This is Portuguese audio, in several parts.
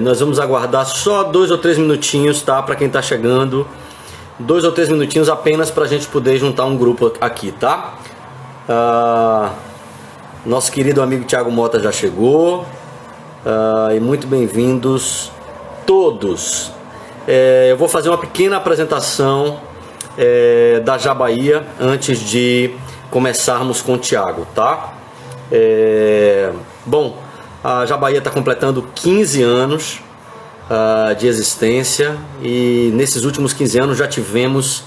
Nós vamos aguardar só 2 ou 3 minutinhos, tá? Para quem está chegando, 2 ou 3 minutinhos apenas para a gente poder juntar um grupo aqui, tá? Nosso querido amigo Thiago Mota já chegou, e muito bem-vindos todos. Eu vou fazer uma pequena apresentação da Já Bahia antes de começarmos com o Thiago, tá? Bom, a Já Bahia está completando 15 anos de existência, e nesses últimos 15 anos já tivemos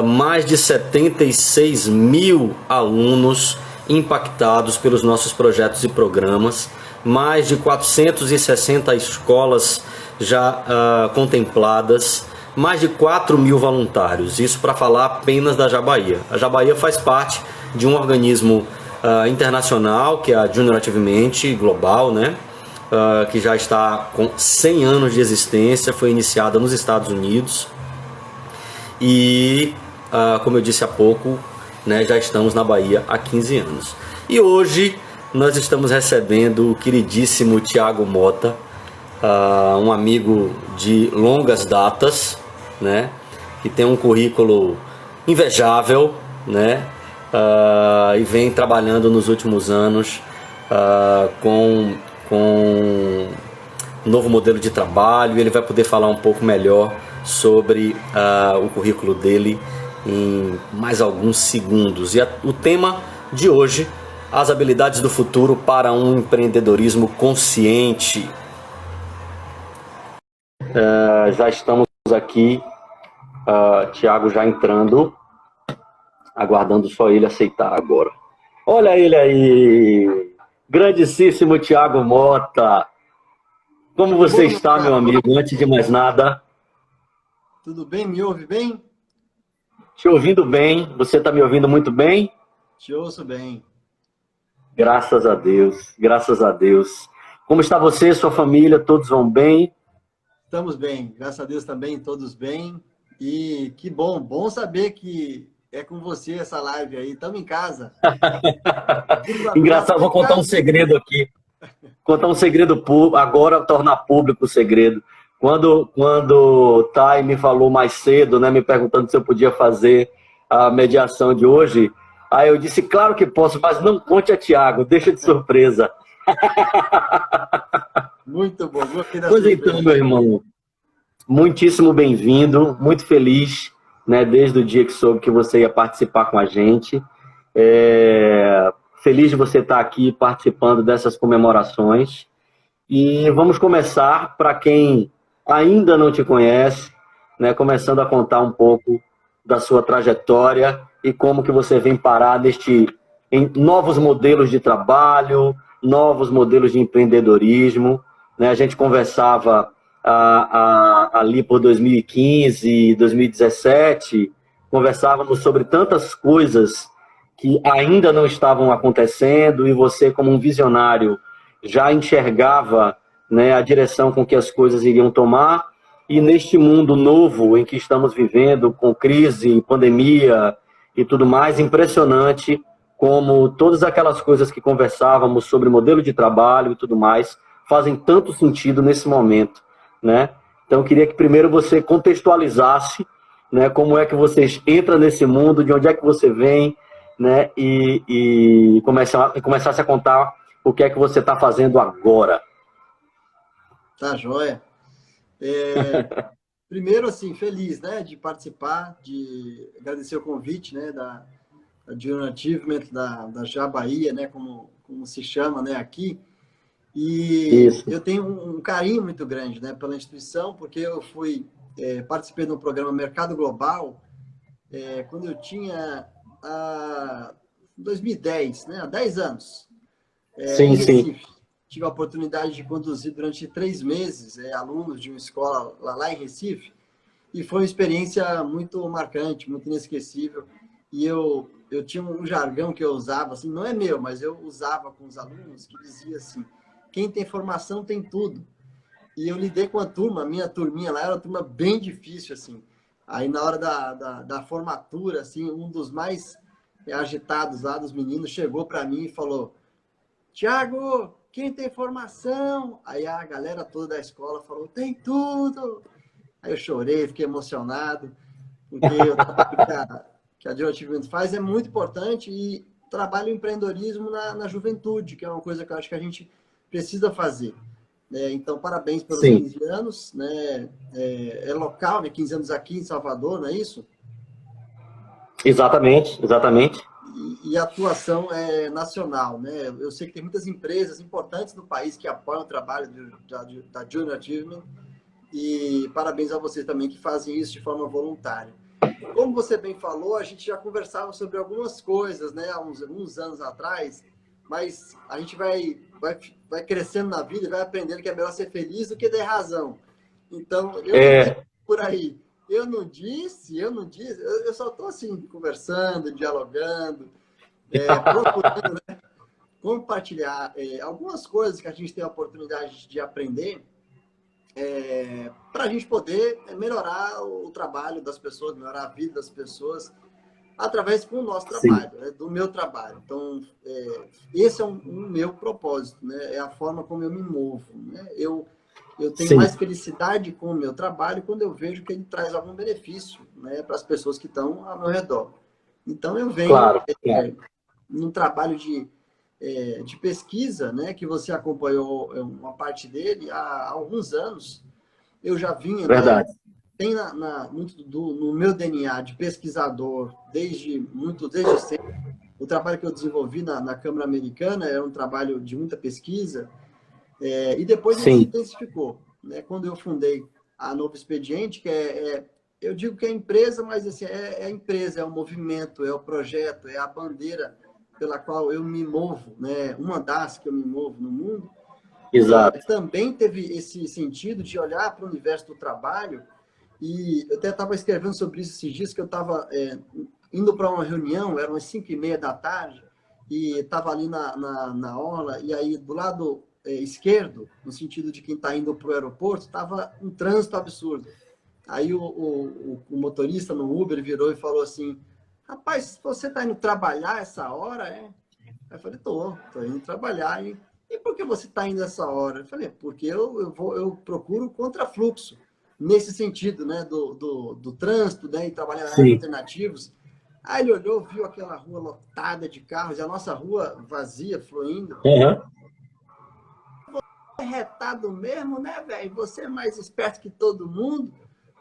mais de 76 mil alunos impactados pelos nossos projetos e programas, mais de 460 escolas já contempladas, mais de 4 mil voluntários. Isso para falar apenas da Já Bahia. A Já Bahia faz parte de um organismo internacional, que é a Junior Achievement Global, né? Que já está com 100 anos de existência, foi iniciada nos Estados Unidos e, como eu disse há pouco, né, já estamos na Bahia há 15 anos. E hoje nós estamos recebendo o queridíssimo Thiago Mota, um amigo de longas datas, né, que tem um currículo invejável, né, e vem trabalhando nos últimos anos com um novo modelo de trabalho. Ele vai poder falar um pouco melhor sobre o currículo dele em mais alguns segundos. E o tema de hoje: as habilidades do futuro para um empreendedorismo consciente. Já estamos aqui, Thiago já entrando, aguardando só ele aceitar agora. Olha ele aí, grandíssimo Thiago Mota. Como você está, meu amigo? Antes de mais nada... Tudo bem? Me ouve bem? Te ouvindo bem. Você está me ouvindo muito bem? Te ouço bem. Graças a Deus, graças a Deus. Como está você, sua família? Todos vão bem? Estamos bem, graças a Deus também, todos bem. E que bom saber que é com você essa live aí. Estamos em casa. Engraçado, vou contar um segredo aqui. Contar um segredo agora, tornar público o segredo. Quando o Thay me falou mais cedo, né, me perguntando se eu podia fazer a mediação de hoje, aí eu disse, claro que posso, mas não conte a Thiago, deixa de surpresa. Muito bom. Pois então, meu irmão, muitíssimo bem-vindo, muito feliz, né, desde o dia que soube que você ia participar com a gente. Feliz de você estar aqui participando dessas comemorações. E vamos começar, para quem ainda não te conhece, né, começando a contar um pouco da sua trajetória e como que você vem parar em novos modelos de trabalho, novos modelos de empreendedorismo, né? A gente conversava ali por 2015, 2017, conversávamos sobre tantas coisas que ainda não estavam acontecendo, e você, como um visionário, já enxergava, né, a direção com que as coisas iriam tomar. E neste mundo novo em que estamos vivendo, com crise, pandemia e tudo mais, impressionante como todas aquelas coisas que conversávamos sobre modelo de trabalho e tudo mais fazem tanto sentido nesse momento, né? Então eu queria que primeiro você contextualizasse, né, como é que você entra nesse mundo, de onde é que você vem, né, e começasse a contar o que é que você está fazendo agora. Tá joia. Primeiro, assim, feliz, né, de participar, de agradecer o convite, né, da Junior Achievement, da Já Bahia, né, como se chama, né, aqui. E Isso. eu tenho um carinho muito grande, né, pela instituição, porque eu participei do programa Mercado Global quando eu tinha 2010, né, há 10 anos, Sim, em sim. Recife. Tive a oportunidade de conduzir durante 3 meses alunos de uma escola lá em Recife, e foi uma experiência muito marcante, muito inesquecível. E eu tinha um jargão que eu usava, assim, não é meu, mas eu usava com os alunos, que dizia assim: quem tem formação tem tudo. E eu lidei com a turma, a minha turminha lá era uma turma bem difícil, assim. Aí na hora da formatura, assim, um dos mais agitados lá dos meninos chegou para mim e falou: Thiago, quem tem formação? Aí a galera toda da escola falou, tem tudo. Aí eu chorei, fiquei emocionado, porque o trabalho que a Journey Achievement faz é muito importante e trabalha o empreendedorismo na juventude, que é uma coisa que eu acho que a gente precisa fazer. Então, parabéns pelos Sim, 15 anos. Né? É local, né? 15 anos aqui em Salvador, não é isso? exatamente, exatamente. E a atuação é nacional. Né? Eu sei que tem muitas empresas importantes no país que apoiam o trabalho da Junior Achievement e parabéns a vocês também que fazem isso de forma voluntária. Como você bem falou, a gente já conversava sobre algumas coisas, né, há uns anos atrás, mas a gente vai crescendo na vida e vai aprendendo que é melhor ser feliz do que ter razão. Então, eu não disse É, por aí. Eu só estou assim, conversando, dialogando, procurando, né, compartilhar algumas coisas que a gente tem a oportunidade de aprender para a gente poder melhorar o trabalho das pessoas, melhorar a vida das pessoas através do nosso sim, trabalho, né, do meu trabalho. Então, esse é um meu propósito, né, é a forma como eu me movo. Né? Eu tenho sim, mais felicidade com o meu trabalho quando eu vejo que ele traz algum benefício, né, para as pessoas que estão ao meu redor. Então, eu venho claro, claro. num trabalho de pesquisa, né, que você acompanhou uma parte dele há alguns anos. Eu já vinha, né, Verdade. tem muito no meu DNA de pesquisador desde sempre. O trabalho que eu desenvolvi na Câmara Americana era um trabalho de muita pesquisa, e depois ele se Sim, intensificou. Né? Quando eu fundei a Novo Expediente, eu digo que é empresa, mas assim, é a empresa, é o movimento, é o projeto, é a bandeira pela qual eu me movo, né? Uma das que eu me movo no mundo, exato. também teve esse sentido de olhar para o universo do trabalho. E eu até estava escrevendo sobre isso esses dias, que eu estava indo para uma reunião, eram as 5:30 da tarde, e estava ali na orla, e aí do lado esquerdo, no sentido de quem está indo para o aeroporto, estava um trânsito absurdo. Aí o motorista no Uber virou e falou assim, rapaz, você está indo trabalhar essa hora, é? Aí eu falei, tô indo trabalhar. E por que você está indo essa hora? Eu falei, porque eu procuro contrafluxo, nesse sentido, né, do trânsito, né, e trabalhar em horários Sim. alternativos. Aí ele olhou, viu aquela rua lotada de carros, e a nossa rua vazia, fluindo. Uhum. É retado mesmo, né, velho? Você é mais esperto que todo mundo,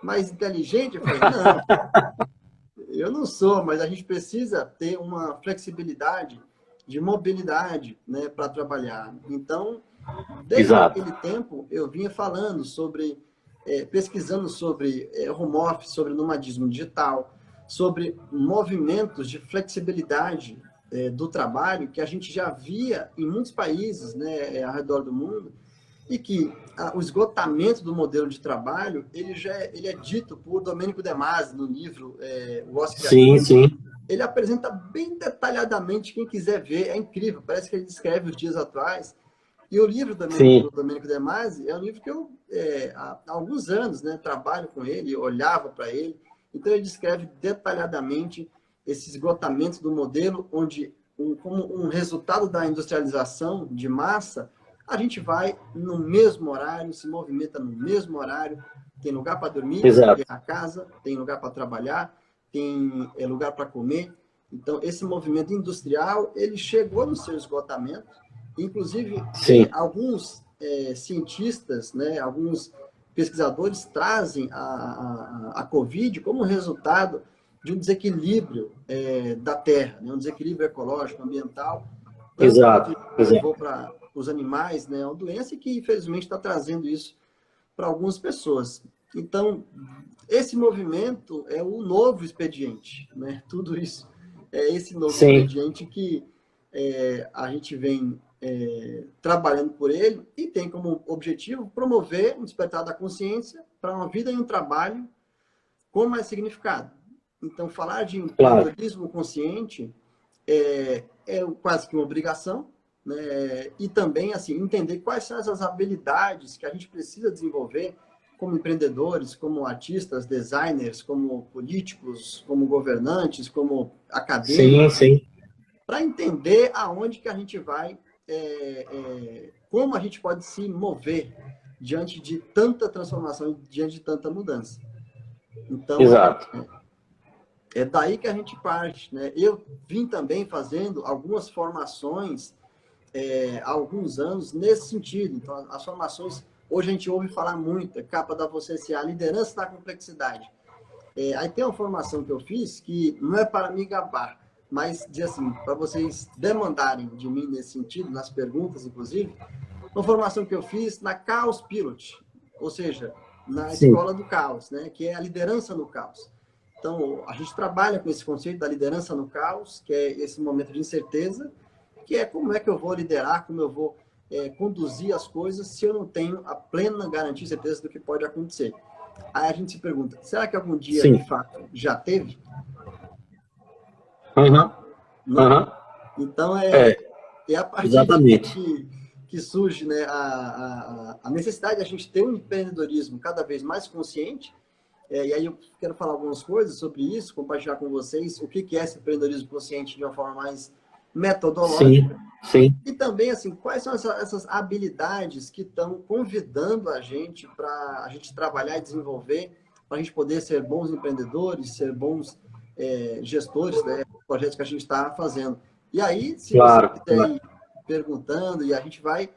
mais inteligente? Eu falei, não, eu não sou, mas a gente precisa ter uma flexibilidade de mobilidade, né, para trabalhar. Então, desde Exato. aquele tempo, eu vinha falando sobre, pesquisando sobre home office, sobre nomadismo digital, sobre movimentos de flexibilidade do trabalho que a gente já via em muitos países, né, ao redor do mundo, e que o esgotamento do modelo de trabalho ele é dito por Domenico De Masi no livro O Ócio Sim, Criativo. sim, Ele apresenta bem detalhadamente, quem quiser ver, é incrível, parece que ele descreve os dias atuais. E o livro sim. do Domenico De Masi é um livro que eu, há alguns anos, né, trabalho com ele, olhava para ele. Então, ele descreve detalhadamente esse esgotamento do modelo, onde, como um resultado da industrialização de massa, a gente vai no mesmo horário, se movimenta no mesmo horário, tem lugar para dormir, tem Exato. a casa, tem lugar para trabalhar, tem lugar para comer. Então, esse movimento industrial, ele chegou no seu esgotamento. Inclusive, Sim, alguns cientistas, né, alguns pesquisadores trazem a Covid como resultado de um desequilíbrio da Terra, né, um desequilíbrio ecológico, ambiental, tanto exato, que levou exato. para os animais, né, uma doença que, infelizmente, está trazendo isso para algumas pessoas. Então, esse movimento é o novo expediente, né? Tudo isso é esse novo Sim, expediente que a gente vem trabalhando por ele e tem como objetivo promover um despertar da consciência para uma vida e um trabalho com mais significado. Então, falar de claro. empreendedorismo consciente é quase que uma obrigação, né? E também assim entender quais são essas habilidades que a gente precisa desenvolver como empreendedores, como artistas, designers, como políticos, como governantes, como Sim, acadêmicos, sim. para entender aonde que a gente vai como a gente pode se mover diante de tanta transformação, diante de tanta mudança. Então, Exato. é daí que a gente parte, né? Eu vim também fazendo algumas formações há alguns anos nesse sentido. Então, as formações, hoje a gente ouve falar muito, capa da Você Se A, liderança da complexidade. Aí tem uma formação que eu fiz que não é para me gabar, mas diz assim, para vocês demandarem de mim nesse sentido, nas perguntas, inclusive, uma formação que eu fiz na Caos Pilot, ou seja, na Sim. escola do caos, né? Que é a liderança no caos. Então, a gente trabalha com esse conceito da liderança no caos, que é esse momento de incerteza, que é como é que eu vou liderar, como eu vou conduzir as coisas se eu não tenho a plena garantia e certeza do que pode acontecer. Aí a gente se pergunta, será que algum dia, Sim. de fato, já teve? Uhum. Não. Uhum. Então, é a partir Exatamente. que surge, né, a necessidade de a gente ter um empreendedorismo cada vez mais consciente. E aí eu quero falar algumas coisas sobre isso, compartilhar com vocês o que é esse empreendedorismo consciente de uma forma mais metodológica. Sim. E também, assim, quais são essas habilidades que estão convidando a gente para a gente trabalhar e desenvolver, para a gente poder ser bons empreendedores, ser bons gestores, né, dos projetos que a gente está fazendo. E aí, se você quiser ir perguntando, e a gente vai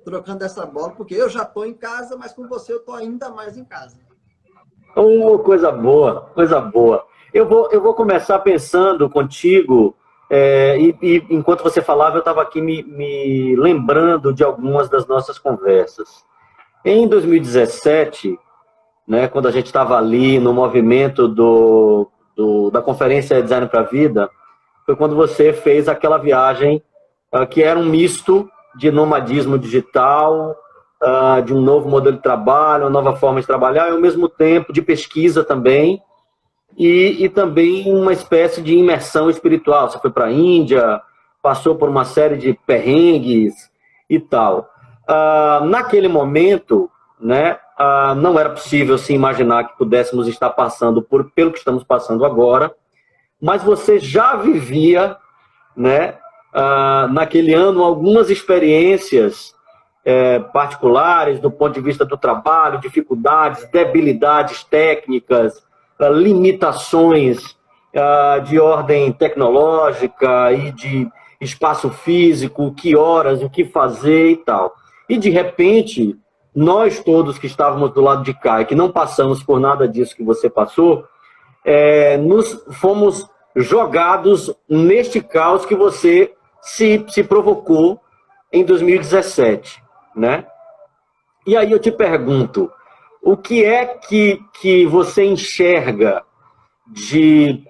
trocando essa bola, porque eu já estou em casa, mas com você eu estou ainda mais em casa. Oh, coisa boa, coisa boa. Eu vou começar pensando contigo, e enquanto você falava, eu estava aqui me lembrando de algumas das nossas conversas. Em 2017, né, quando a gente estava ali no movimento da Conferência Design para a Vida, foi quando você fez aquela viagem que era um misto de nomadismo digital, de um novo modelo de trabalho, uma nova forma de trabalhar, e ao mesmo tempo de pesquisa também, e também uma espécie de imersão espiritual. Você foi para a Índia, passou por uma série de perrengues e tal. Naquele momento, né, não era possível se imaginar que pudéssemos estar passando pelo que estamos passando agora, mas você já vivia, né, naquele ano, algumas experiências particulares do ponto de vista do trabalho, dificuldades, debilidades técnicas, limitações de ordem tecnológica e de espaço físico, que horas, o que fazer e tal. E, de repente, nós todos que estávamos do lado de cá e que não passamos por nada disso que você passou, nos fomos jogados neste caos que você se provocou em 2017, né? E aí eu te pergunto, o que é que você enxerga de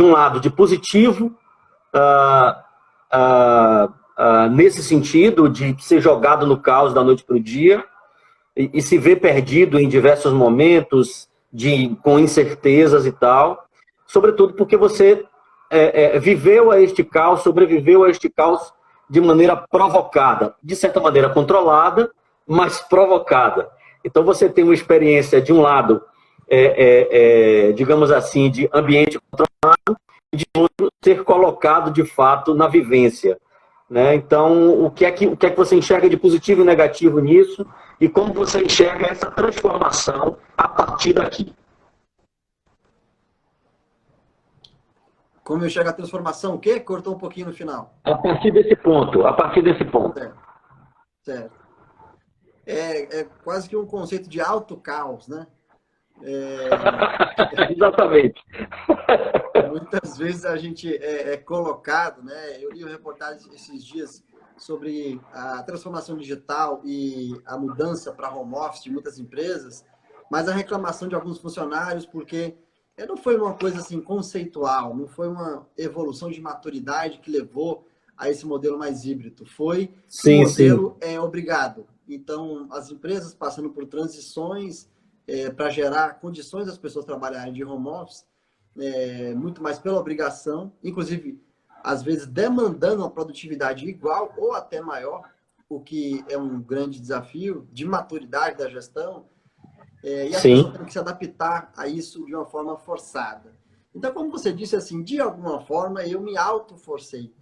um lado de positivo nesse sentido de ser jogado no caos da noite para o dia e se ver perdido em diversos momentos com incertezas e tal, sobretudo porque você viveu a este caos, sobreviveu a este caos de maneira provocada, de certa maneira controlada, mas provocada. Então você tem uma experiência, de um lado, digamos assim, de ambiente controlado, e de outro, ser colocado de fato na vivência. Né? Então, o que é que você enxerga de positivo e negativo nisso, e como você enxerga essa transformação a partir daqui? Como eu enxergo a transformação, o quê? Cortou um pouquinho no final. A partir desse ponto. Certo. É quase que um conceito de auto-caos, né? Exatamente. Muitas vezes a gente é colocado, né? Eu li uma reportagem esses dias sobre a transformação digital e a mudança para home office de muitas empresas, mas a reclamação de alguns funcionários porque não foi uma coisa assim conceitual, não foi uma evolução de maturidade que levou a esse modelo mais híbrido, foi um modelo obrigado. Então, as empresas passando por transições para gerar condições das pessoas trabalharem de home office, muito mais pela obrigação, inclusive, às vezes, demandando uma produtividade igual ou até maior, o que é um grande desafio de maturidade da gestão, e as pessoas têm que se adaptar a isso de uma forma forçada. Então, como você disse, assim, de alguma forma, eu me auto-forcei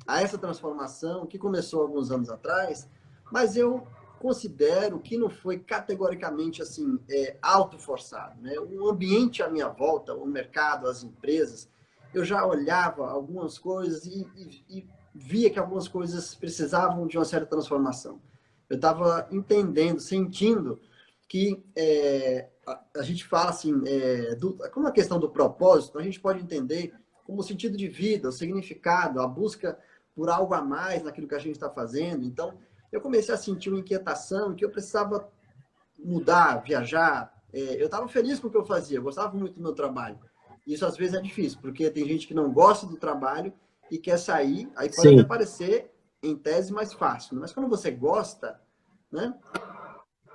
a essa transformação que começou alguns anos atrás, Mas eu considero que não foi categoricamente assim, autoforçado, né? O ambiente à minha volta, o mercado, as empresas, eu já olhava algumas coisas e via que algumas coisas precisavam de uma certa transformação. Eu estava entendendo, sentindo que a gente fala assim, como a questão do propósito, a gente pode entender como o sentido de vida, o significado, a busca por algo a mais naquilo que a gente está fazendo. Então, eu comecei a sentir uma inquietação que eu precisava mudar, viajar. Eu estava feliz com o que eu fazia, eu gostava muito do meu trabalho. Isso às vezes é difícil, porque tem gente que não gosta do trabalho e quer sair, aí pode até Sim, parecer, em tese, mais fácil. Mas quando você gosta, né,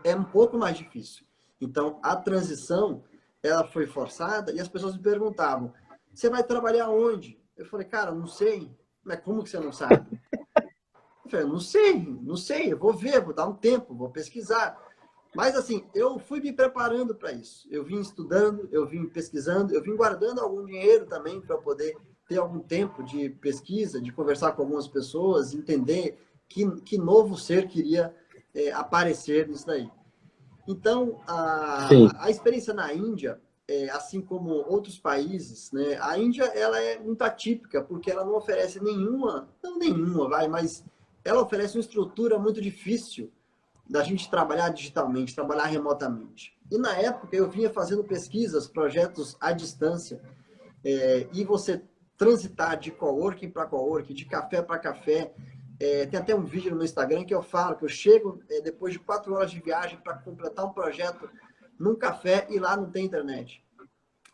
é um pouco mais difícil. Então, a transição, ela foi forçada e as pessoas me perguntavam, você vai trabalhar onde? Eu falei, cara, não sei. Mas como que você não sabe? Eu falei, não sei, eu vou ver, vou dar um tempo, vou pesquisar. Mas, assim, eu fui me preparando para isso. Eu vim estudando, eu vim pesquisando, eu vim guardando algum dinheiro também para poder ter algum tempo de pesquisa, de conversar com algumas pessoas, entender que novo ser queria aparecer nisso daí. Então, sim, a experiência na Índia, assim como outros países, né, a Índia ela é muito atípica, porque ela não oferece nenhuma, não nenhuma, vai, mas ela oferece uma estrutura muito difícil da gente trabalhar digitalmente, trabalhar remotamente. E na época eu vinha fazendo pesquisas, projetos à distância, e você transitar de coworking para coworking, de café para café. Tem até um vídeo no meu Instagram que eu falo que eu chego depois de 4 horas de viagem para completar um projeto num café e lá não tem internet.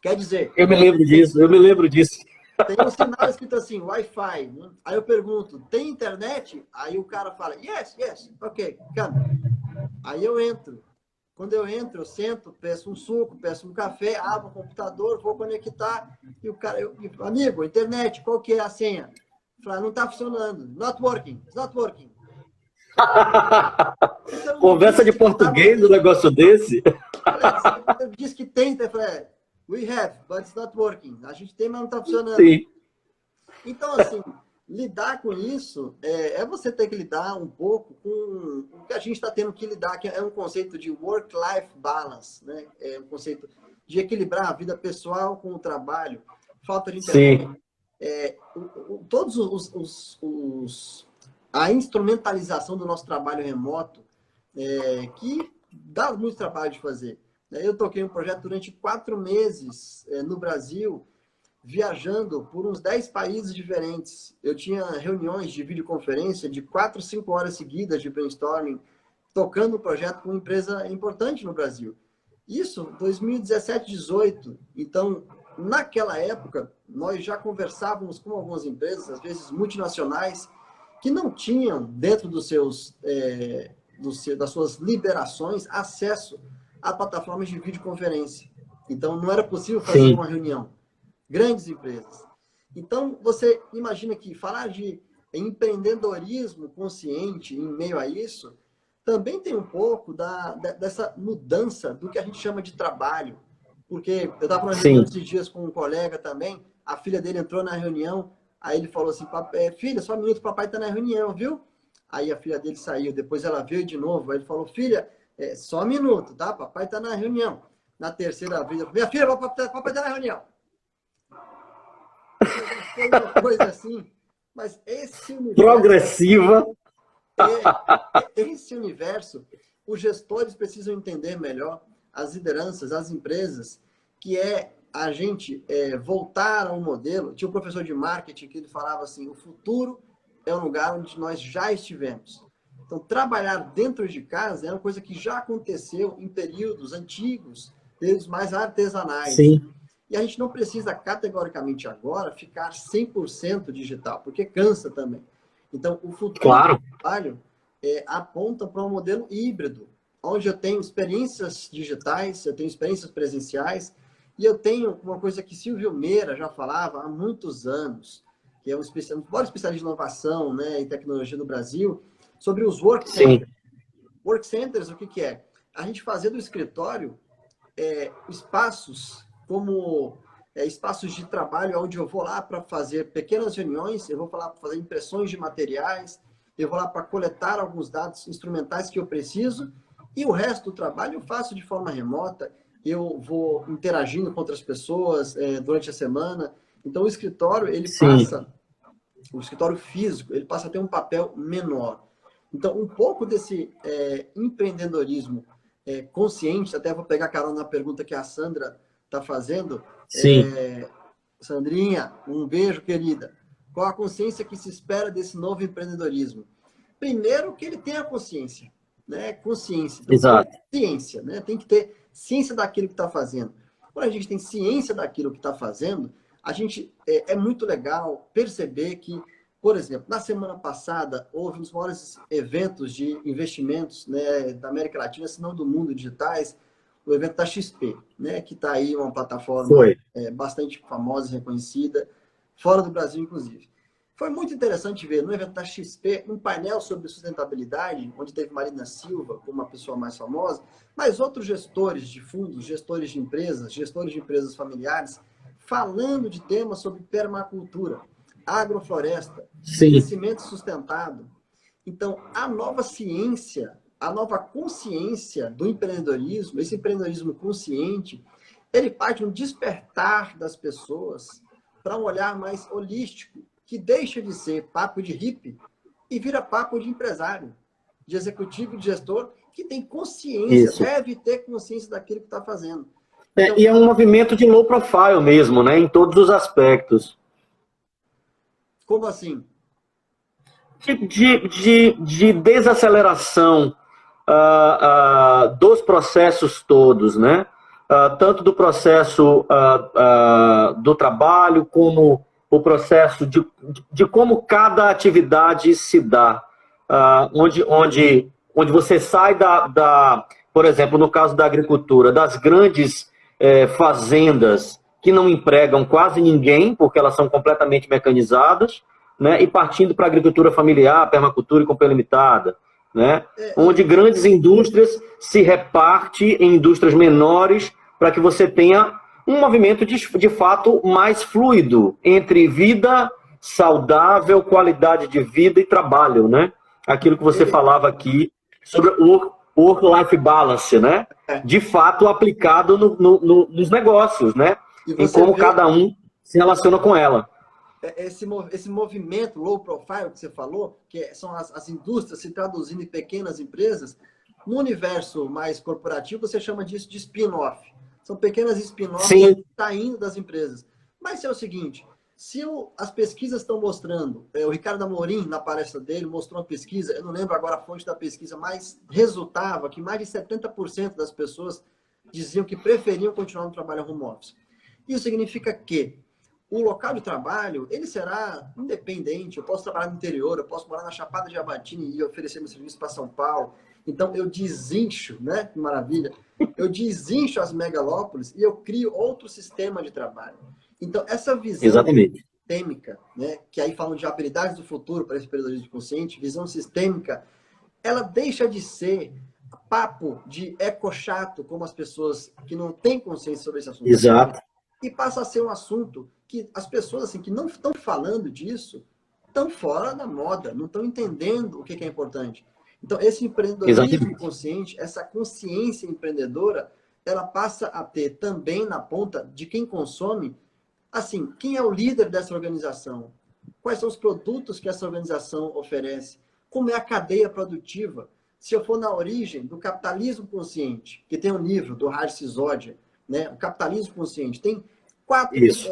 Quer dizer, eu me lembro disso, eu me lembro disso. tem um sinal escrito assim, Wi-Fi. Né? Aí eu pergunto, tem internet? Aí o cara fala, yes, yes, ok, come. Aí eu entro. Quando eu entro, eu sento, peço um suco, peço um café, abro o computador, vou conectar, e o cara, amigo, internet, qual que é a senha? Fala, não está funcionando. Not working, it's not working. Você não me Conversa de disse que estava. português um negócio desse? Eu disse que tem, eu falei, we have, but it's not working. A gente tem, mas não está funcionando. Sim, Então, assim, lidar com isso você ter que lidar um pouco com o que a gente está tendo que lidar, que é um conceito de work-life balance, né? É um conceito de equilibrar a vida pessoal com o trabalho, falta de internet. sim, Todos a instrumentalização do nosso trabalho remoto, que dá muito trabalho de fazer. Eu toquei um projeto durante 4 meses no Brasil, viajando por uns 10 países diferentes. Eu tinha reuniões de videoconferência de 4, 5 horas seguidas de brainstorming, tocando um projeto com uma empresa importante no Brasil. Isso, 2017, 18. Então, naquela época, nós já conversávamos com algumas empresas, às vezes multinacionais, que não tinham, dentro das suas liberações, acesso a plataformas de videoconferência. Então, não era possível fazer sim, uma reunião. Grandes empresas. Então, você imagina que falar de empreendedorismo consciente em meio a isso, também tem um pouco dessa mudança do que a gente chama de trabalho. Porque eu estava numa reunião sim. esses dias com um colega também, a filha dele entrou na reunião, aí ele falou assim, filha, só um minuto, papai está na reunião, viu? Aí a filha dele saiu, depois ela veio de novo, aí ele falou, filha, só um minuto, tá? Papai está na reunião. Na terceira vez, eu falei, minha filha, papai está na reunião. Foi uma coisa assim, mas Progressiva. esse universo, os gestores precisam entender melhor, as lideranças, as empresas, que é a gente voltar a um modelo. Tinha um professor de marketing que ele falava assim, o futuro é um lugar onde nós já estivemos. Então, trabalhar dentro de casa é uma coisa que já aconteceu em períodos antigos, períodos mais artesanais. Sim, E a gente não precisa, categoricamente agora, ficar 100% digital, porque cansa também. Então, o futuro do claro. trabalho aponta para um modelo híbrido, onde eu tenho experiências digitais, eu tenho experiências presenciais, e eu tenho uma coisa que Silvio Meira já falava há muitos anos, que é um maior especialista de inovação, né, e tecnologia do Brasil, sobre os work centers. Sim, Work centers, o que, que é? A gente fazer do escritório espaços como espaços de trabalho onde eu vou lá para fazer pequenas reuniões, eu vou falar para fazer impressões de materiais, eu vou lá para coletar alguns dados instrumentais que eu preciso, e o resto do trabalho eu faço de forma remota, eu vou interagindo com outras pessoas durante a semana. Então, o escritório, Sim, o escritório físico, ele passa a ter um papel menor. Então, um pouco desse empreendedorismo consciente, até vou pegar carona na pergunta que a Sandra está fazendo. sim, Sandrinha, um beijo, querida. Qual a consciência que se espera desse novo empreendedorismo? Primeiro, que ele tenha consciência, né? Consciência. Então, exato. ciência, né? Tem que ter ciência daquilo que está fazendo. Quando a gente tem ciência daquilo que está fazendo, a gente é muito legal perceber que, por exemplo, na semana passada houve um dos maiores eventos de investimentos, né, da América Latina, se não do mundo, digitais, o evento da XP, né, que está aí uma plataforma Foi. bastante famosa e reconhecida, fora do Brasil, inclusive. Foi muito interessante ver no evento da XP um painel sobre sustentabilidade, onde teve Marina Silva como uma pessoa mais famosa, mas outros gestores de fundos, gestores de empresas familiares, falando de temas sobre permacultura, agrofloresta, Sim, crescimento sustentado. Então, a nova ciência, a nova consciência do empreendedorismo, esse empreendedorismo consciente, ele parte de um despertar das pessoas para um olhar mais holístico, que deixa de ser papo de hippie e vira papo de empresário, de executivo, de gestor, que tem consciência, isso. deve ter consciência daquilo que está fazendo. É, Então, e é um movimento de low profile mesmo, né, em todos os aspectos. como assim? De desaceleração dos processos todos, né? Tanto do processo do trabalho, como o processo de como cada atividade se dá. Onde você sai por exemplo, no caso da agricultura, das grandes fazendas que não empregam quase ninguém, porque elas são completamente mecanizadas, né, e partindo para a agricultura familiar, permacultura e companhia limitada, né, onde grandes indústrias se repartem em indústrias menores para que você tenha um movimento de fato mais fluido entre vida saudável, qualidade de vida e trabalho, né? Aquilo que você falava aqui sobre o work-life balance, né? De fato aplicado nos negócios, né? E Em você como vê cada um se relaciona com ela. esse movimento low profile que você falou, que são as indústrias se traduzindo em pequenas empresas, no universo mais corporativo você chama disso de spin-off. São pequenas spin-offs Sim, saindo das empresas. Mas é o seguinte, se as pesquisas estão mostrando, o Ricardo Amorim, na palestra dele, mostrou uma pesquisa, eu não lembro agora a fonte da pesquisa, mas resultava que mais de 70% das pessoas diziam que preferiam continuar no trabalho home office. Isso significa que o local de trabalho, ele será independente. Eu posso trabalhar no interior, eu posso morar na Chapada de Diamantina e oferecer meu serviço para São Paulo. Então, eu desincho, né? Que maravilha. Eu desincho as megalópolis e eu crio outro sistema de trabalho. Então, essa visão exatamente. sistêmica, né? Que aí falam de habilidades do futuro para esse empreendedorismo consciente, visão sistêmica, ela deixa de ser papo de eco-chato, como as pessoas que não têm consciência sobre esse assunto Exato. e passa a ser um assunto que as pessoas assim que não estão falando disso estão fora da moda, não estão entendendo o que é importante. Então, esse empreendedorismo Exatamente. consciente, essa consciência empreendedora, ela passa a ter também na ponta de quem consome, assim, quem é o líder dessa organização? Quais são os produtos que essa organização oferece? Como é a cadeia produtiva? Se eu for na origem do capitalismo consciente, que tem um livro do Harsh Sisodia, né, o capitalismo consciente, tem quatro Isso.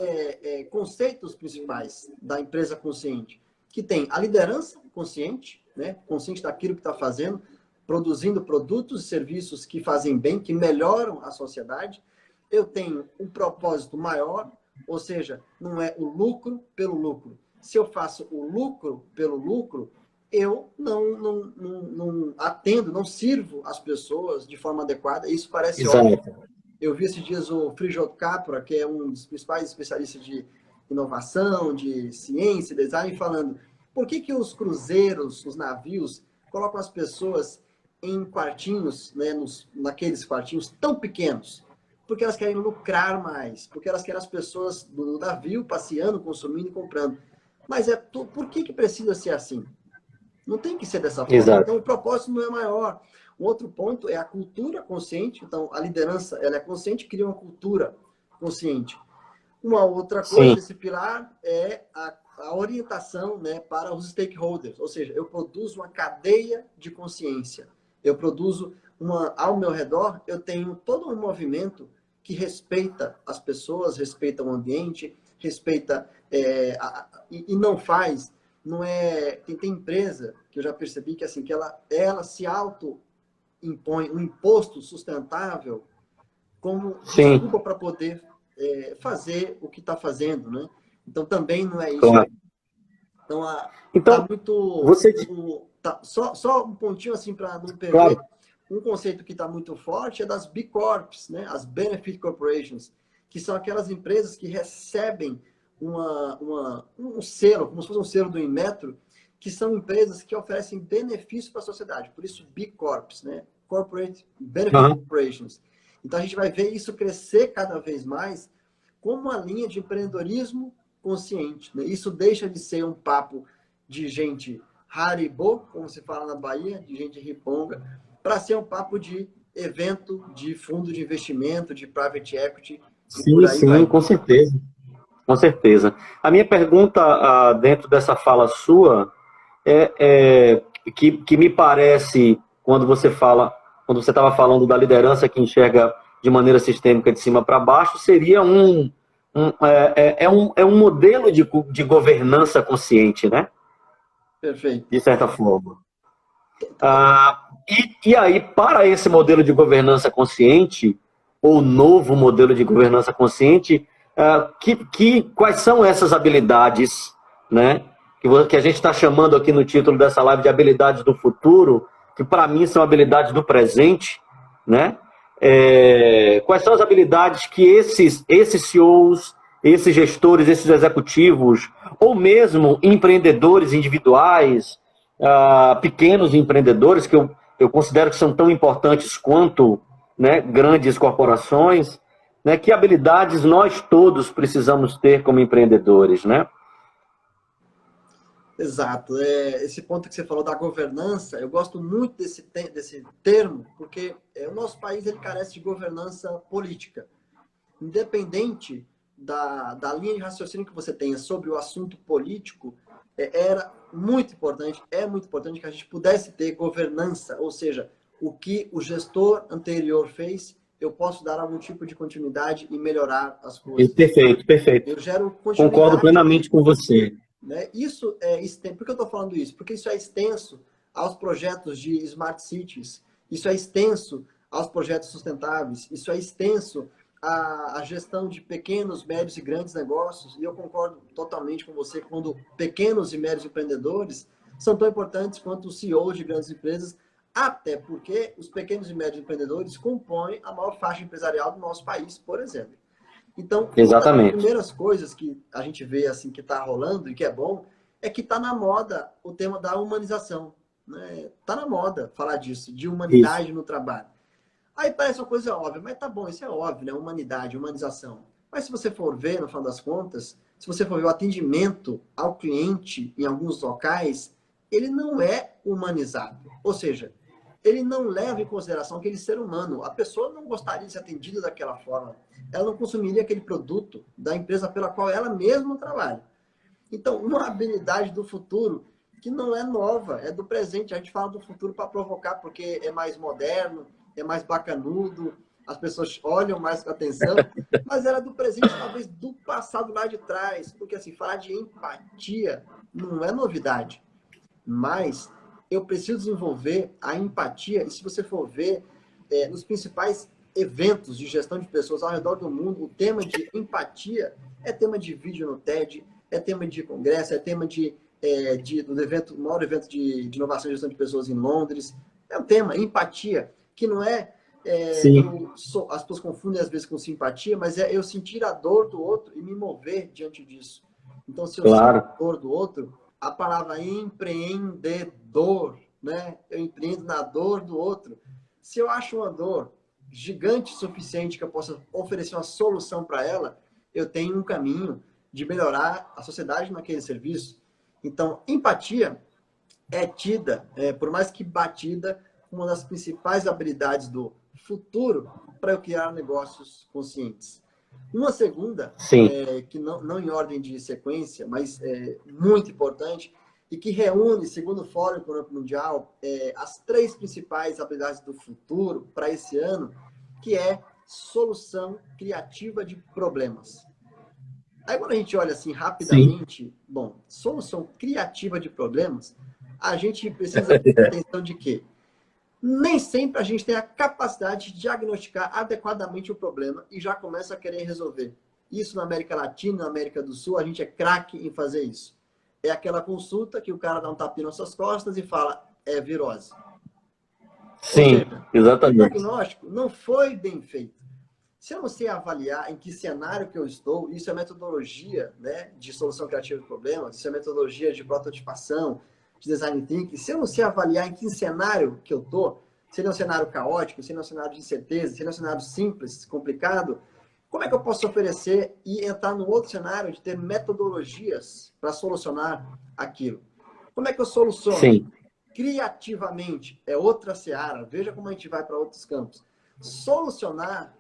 conceitos principais da empresa consciente, que tem a liderança consciente, né, consciente daquilo que está fazendo, produzindo produtos e serviços que fazem bem, que melhoram a sociedade. Eu tenho um propósito maior, ou seja, não é o lucro pelo lucro. Se eu faço o lucro pelo lucro, eu não atendo, não sirvo as pessoas de forma adequada. Isso parece óbvio. Exato. Eu vi esses dias o Frijot Capra, que é um dos principais especialistas de inovação, de ciência, design, falando por que os cruzeiros, os navios, colocam as pessoas em quartinhos, né, naqueles quartinhos tão pequenos? Porque elas querem lucrar mais, porque elas querem as pessoas do navio passeando, consumindo e comprando. Mas por que precisa ser assim? Não tem que ser dessa forma. Exato. Então, o propósito não é maior. Um outro ponto é a cultura consciente. Então, a liderança ela é consciente, cria uma cultura consciente. Uma outra coisa Sim, desse pilar é a orientação, né, para os stakeholders. Ou seja, eu produzo uma cadeia de consciência. Eu produzo ao meu redor, eu tenho todo um movimento que respeita as pessoas, respeita o ambiente, respeita e não faz, não é, tem empresa que eu já percebi que assim que ela se auto impõe um imposto sustentável como sim, desculpa para poder fazer o que está fazendo, né? Então também não é isso. claro. Então tá Então, muito você, só um pontinho assim para não perder. claro, Um conceito que está muito forte é das B Corps, né? As Benefit Corporations, que são aquelas empresas que recebem um selo, como se fosse um selo do Inmetro, que são empresas que oferecem benefícios para a sociedade. Por isso, B Corps, né? Corporate Benefit aham. Corporations. Então, a gente vai ver isso crescer cada vez mais como uma linha de empreendedorismo consciente. Né? Isso deixa de ser um papo de gente haribo, como se fala na Bahia, de gente riponga, para ser um papo de evento, de fundo de investimento, de private equity, e por Sim, aí sim, vai. com certeza, com certeza. A minha pergunta dentro dessa fala sua que me parece, quando você estava falando da liderança que enxerga de maneira sistêmica de cima para baixo, seria um modelo de governança consciente, né? Perfeito. De certa forma. E aí, para esse modelo de governança consciente, ou novo modelo de governança consciente, quais são essas habilidades, né, que a gente está chamando aqui no título dessa live de habilidades do futuro, que para mim são habilidades do presente, né? Quais são as habilidades que esses CEOs, esses gestores, esses executivos, ou mesmo empreendedores individuais, pequenos empreendedores, que eu considero que são tão importantes quanto, né, grandes corporações, né, que habilidades nós todos precisamos ter como empreendedores, né? Exato. Esse ponto que você falou da governança, eu gosto muito desse termo, porque o nosso país ele carece de governança política. Independente da linha de raciocínio que você tenha sobre o assunto político, era muito importante, é muito importante que a gente pudesse ter governança, ou seja, o que o gestor anterior fez, eu posso dar algum tipo de continuidade e melhorar as coisas. Perfeito, perfeito. Eu gero Concordo continuidade, plenamente com você. né? Isso é extenso. Por que eu estou falando isso? Porque isso é extenso aos projetos de smart cities, isso é extenso aos projetos sustentáveis, isso é extenso à gestão de pequenos, médios e grandes negócios. E eu concordo totalmente com você quando pequenos e médios empreendedores são tão importantes quanto os CEOs de grandes empresas, até porque os pequenos e médios empreendedores compõem a maior faixa empresarial do nosso país, por exemplo. Então, uma das Exatamente. primeiras coisas que a gente vê assim que está rolando e que é bom é que está na moda o tema da humanização. Né? Tá na moda falar disso, de Isso. humanidade no trabalho. Aí parece uma coisa óbvia, mas tá bom, isso é óbvio, né? Humanidade, humanização. Mas se você for ver, no final das contas, se você for ver o atendimento ao cliente em alguns locais, ele não é humanizado. Ou seja, ele não leva em consideração aquele ser humano. A pessoa não gostaria de ser atendida daquela forma. Ela não consumiria aquele produto da empresa pela qual ela mesma trabalha. Então, uma habilidade do futuro que não é nova, é do presente. A gente fala do futuro para provocar, porque é mais moderno, é mais bacanudo, as pessoas olham mais com atenção, mas era do presente, talvez do passado lá de trás. Porque, assim, falar de empatia não é novidade. Mas eu preciso desenvolver a empatia, e se você for ver, nos principais eventos de gestão de pessoas ao redor do mundo, o tema de empatia é tema de vídeo no TED, é tema de congresso, é tema do evento, o maior evento de inovação e gestão de pessoas em Londres. É um tema, empatia, que não Sim, as pessoas confundem às vezes com simpatia, mas é eu sentir a dor do outro e me mover diante disso. Então, se eu sinto claro. a dor do outro, a palavra empreendedor, né? Eu empreendo na dor do outro. Se eu acho uma dor gigante o suficiente que eu possa oferecer uma solução para ela, eu tenho um caminho de melhorar a sociedade naquele serviço. Então, empatia é tida, por mais que batida, como uma das principais habilidades do futuro para eu criar negócios conscientes. Uma segunda, Sim, que não em ordem de sequência, mas muito importante, e que reúne, segundo o Fórum Econômico Mundial, as três principais habilidades do futuro para esse ano, que é solução criativa de problemas. Aí, quando a gente olha assim sim. rapidamente, bom, solução criativa de problemas, a gente precisa ter atenção de quê? Nem sempre a gente tem a capacidade de diagnosticar adequadamente o problema e já começa a querer resolver. Isso na América Latina, na América do Sul, a gente é craque em fazer isso. É aquela consulta que o cara dá um tapinha nas suas costas e fala, é virose. Ou Sim, seja, o exatamente. diagnóstico não foi bem feito. Se eu não sei avaliar em que cenário que eu estou, isso é metodologia, né, de solução criativa de problemas, isso é metodologia de prototipação, de design thinking. Se eu não sei avaliar em que cenário que eu estou, se ele é um cenário caótico, se ele é um cenário de incerteza, se ele é um cenário simples, complicado, como é que eu posso oferecer e entrar no outro cenário de ter metodologias para solucionar aquilo? Como é que eu soluciono? Sim, Criativamente, é outra seara. Veja como a gente vai para outros campos. Solucionar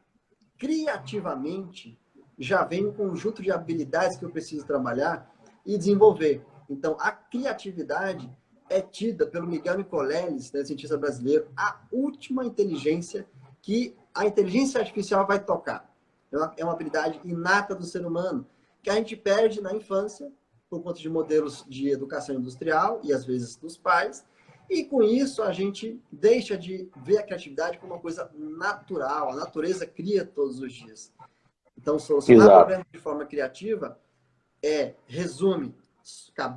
criativamente já vem um conjunto de habilidades que eu preciso trabalhar e desenvolver. Então, a criatividade é tida pelo Miguel Nicoleles, né, cientista brasileiro, a última inteligência que a inteligência artificial vai tocar. É uma habilidade inata do ser humano, que a gente perde na infância, por conta de modelos de educação industrial e, às vezes, dos pais, e com isso a gente deixa de ver a criatividade como uma coisa natural. A natureza cria todos os dias. Então, solucionar exato. problemas de forma criativa resume,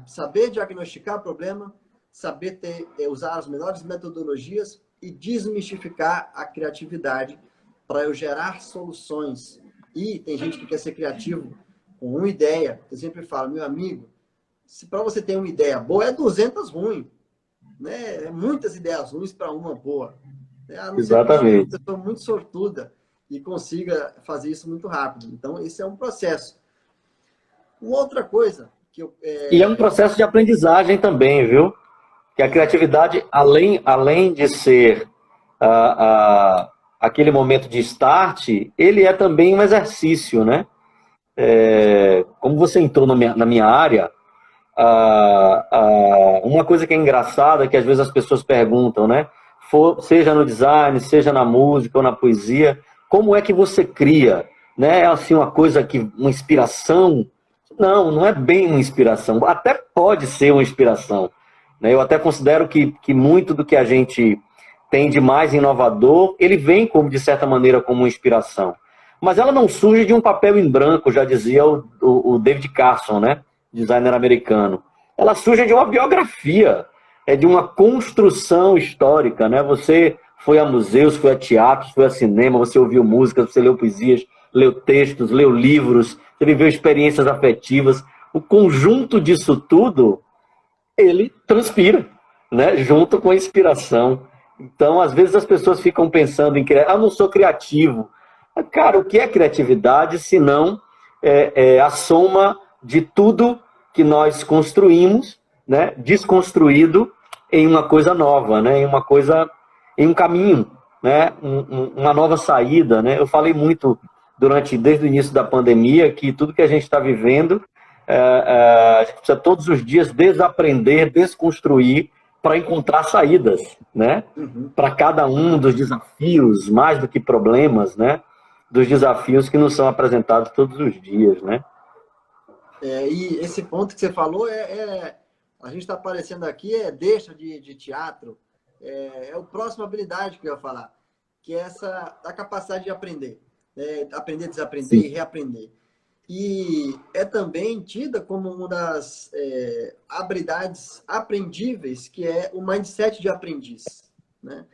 saber diagnosticar problema, saber usar as melhores metodologias e desmistificar a criatividade para eu gerar soluções. E tem gente que quer ser criativo com uma ideia. Eu sempre falo, meu amigo, se para você ter uma ideia boa, é 200 ruins, né? Muitas ideias ruins para uma boa. A não ser que você seja uma Exatamente. pessoa muito sortuda e consiga fazer isso muito rápido. Então, esse é um processo. Uma outra coisa que eu... E é um processo de aprendizagem também, viu? Que a Exato. criatividade, além de ser aquele momento de start, ele é também um exercício, né? Como você entrou na minha área, uma coisa que é engraçada, que às vezes as pessoas perguntam, né? Seja no design, seja na música ou na poesia, como é que você cria? Né? É assim uma coisa que, uma inspiração? Não, não é bem uma inspiração. Até pode ser uma inspiração. Né? Eu até considero que muito do que a gente tem de mais inovador, ele vem, como de certa maneira, como uma inspiração. Mas ela não surge de um papel em branco, já dizia o David Carson, né? Designer americano. Ela surge de uma biografia, de uma construção histórica, né? Você foi a museus, foi a teatros, foi a cinema, você ouviu músicas, você leu poesias, leu textos, leu livros, você viveu experiências afetivas. O conjunto disso tudo, ele transpira, né? Junto com a inspiração. Então, às vezes as pessoas ficam pensando em criar, não sou criativo. Cara, o que é criatividade se não a soma de tudo que nós construímos, né, desconstruído em uma coisa nova, né, em uma coisa, em um caminho, né, uma nova saída, né? Eu falei muito desde o início da pandemia que tudo que a gente está vivendo, a gente precisa todos os dias desaprender, desconstruir para encontrar saídas, né, Uhum. para cada um dos desafios, mais do que problemas, né, dos desafios que nos são apresentados todos os dias, né? E esse ponto que você falou a gente está aparecendo aqui, deixa de teatro, é o próximo habilidade que eu ia falar, que é a capacidade de aprender, aprender, desaprender Sim. e reaprender. E é também tida como uma das habilidades aprendíveis, que é o mindset de aprendiz, né?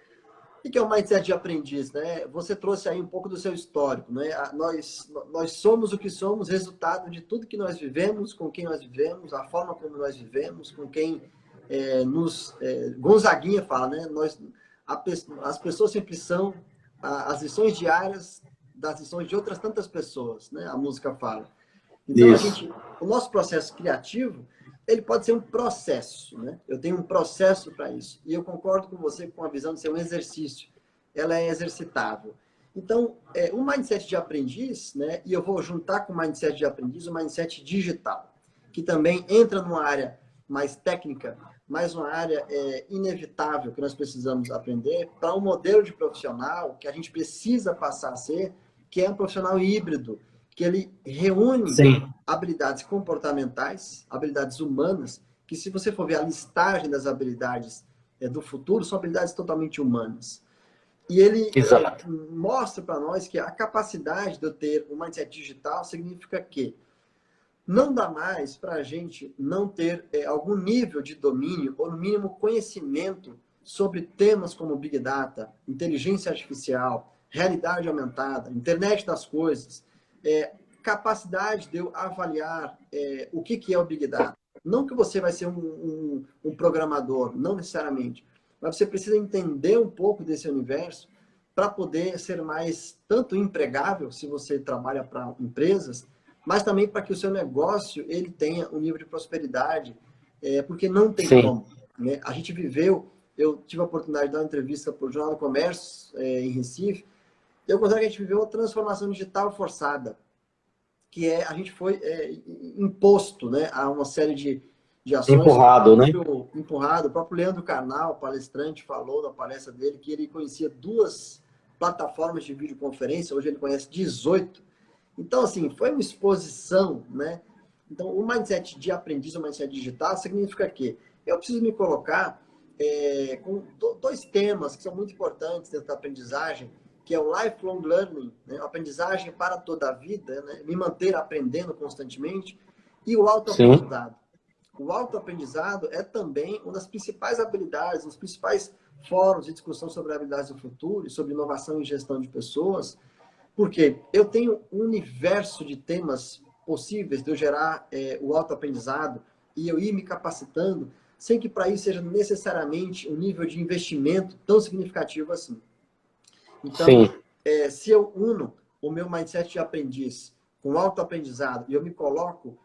O que é o mindset de aprendiz, né? Você trouxe aí um pouco do seu histórico, né? Nós somos o que somos, resultado de tudo que nós vivemos, com quem nós vivemos, a forma como nós vivemos, com quem Gonzaguinha fala, né? As pessoas sempre são as lições diárias das lições de outras tantas pessoas, né? A música fala. Então, Isso. o nosso processo criativo ele pode ser um processo, né? Eu tenho um processo para isso. E eu concordo com você com a visão de ser um exercício. Ela é exercitável. Então, um mindset de aprendiz, né? E eu vou juntar com o mindset de aprendiz o mindset digital, que também entra numa área mais técnica, mas uma área inevitável que nós precisamos aprender para um modelo de profissional que a gente precisa passar a ser, que é um profissional híbrido, que ele reúne Sim, habilidades comportamentais, habilidades humanas, que se você for ver a listagem das habilidades do futuro, são habilidades totalmente humanas. E ele exato. mostra para nós que a capacidade de eu ter um mindset digital significa que não dá mais para a gente não ter algum nível de domínio, ou no mínimo conhecimento sobre temas como Big Data, inteligência artificial, realidade aumentada, internet das coisas, capacidade de eu avaliar o que é o Big Data. Não que você vai ser um programador, não necessariamente, mas você precisa entender um pouco desse universo para poder ser mais tanto empregável, se você trabalha para empresas, mas também para que o seu negócio ele tenha um nível de prosperidade, porque não tem Sim, como. Né? A gente viveu, eu tive a oportunidade de dar uma entrevista para o Jornal do Comércio em Recife, eu considero que a gente viveu uma transformação digital forçada, que a gente foi imposto, né, a uma série de ações. empurrado, né? Empurrado. O próprio Leandro Carnal, palestrante, falou na palestra dele que ele conhecia 2 plataformas de videoconferência, hoje ele conhece 18. Então, assim, foi uma exposição, né? Então, o mindset de aprendiz, o mindset digital, significa que eu preciso me colocar com 2 temas que são muito importantes dentro da aprendizagem, que é o lifelong learning, né? A aprendizagem para toda a vida, né? Me manter aprendendo constantemente, e o Sim, autoaprendizado. O autoaprendizado é também uma das principais habilidades, um dos principais fóruns de discussão sobre habilidades do futuro e sobre inovação e gestão de pessoas, porque eu tenho um universo de temas possíveis de eu gerar o autoaprendizado e eu ir me capacitando, sem que para isso seja necessariamente um nível de investimento tão significativo assim. Então, sim, se eu uno o meu mindset de aprendiz com autoaprendizado e eu me coloco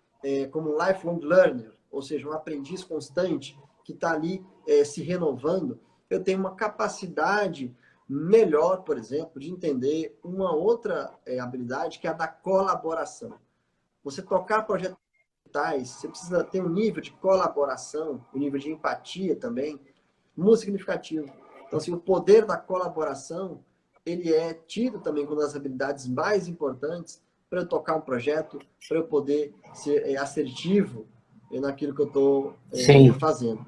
como um lifelong learner, ou seja, um aprendiz constante que está ali se renovando, eu tenho uma capacidade melhor, por exemplo, de entender uma outra habilidade, que é a da colaboração. Você tocar projetos digitais, você precisa ter um nível de colaboração, um nível de empatia também, muito significativo. Então, assim, o poder da colaboração, ele é tido também como uma das habilidades mais importantes para eu tocar um projeto, para eu poder ser assertivo naquilo que eu estou sim, fazendo.